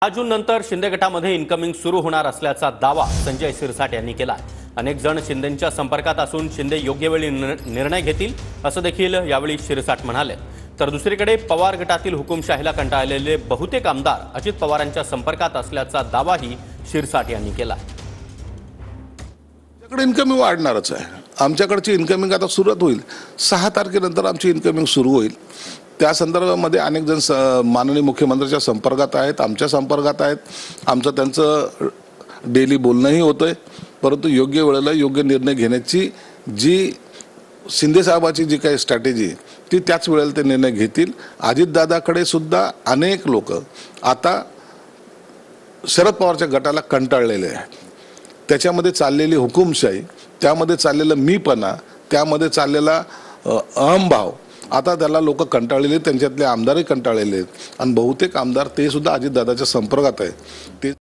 जून नंतर शिंदे गटामध्ये इन्कमिंग सुरू होणार असल्याचा दावा संजय शिरसाट यांनी केला आहे। अनेक जण शिंदेंच्या संपर्कात असून शिंदे योग्य वेळी निर्णय घेतील असं देखील यावेळी शिरसाट म्हणाले। तर दुसरीकडे पवार गटातील हुकुमशाहीला कंटाळलेले बहुतेक आमदार अजित पवारांच्या संपर्कात असल्याचा दावाही शिरसाट यांनी केला। आमच्याकडे इन्कमिंग वाढणारच आहे। आमच्याकडची इन्कमिंग आता सुरुवात होईल। 6 तारखेनंतर आमची इन्कमिंग सुरू होईल। त्या संदर्भामध्ये अनेक जण माननीय मुख्यमंत्र्यांच्या संपर्कात आहेत, आमच्या संपर्कात आहेत। आमचं त्यांचं डेली बोलणंही होतंय, परंतु योग्य वेळेला योग्य निर्णय घेण्याची जी शिंदे साहेबाची जी काही स्ट्रॅटेजी ती त्याच वेळेला ते निर्णय घेतील। अजितदादाकडे सुद्धा अनेक लोक आता शरद पवारच्या गटाला कंटाळलेले आहेत। त्याच्यामध्ये चाललेली हुकुमशाही, त्यामध्ये चाललेला मीपणा, त्यामध्ये चाललेला अहमभाव, आता त्याला लोक कंटाळलेले, त्यांच्यातले आमदारही कंटाळलेले आहेत आणि बहुतेक आमदार ते सुद्धा अजितदादाच्या संपर्कात आहेत। ते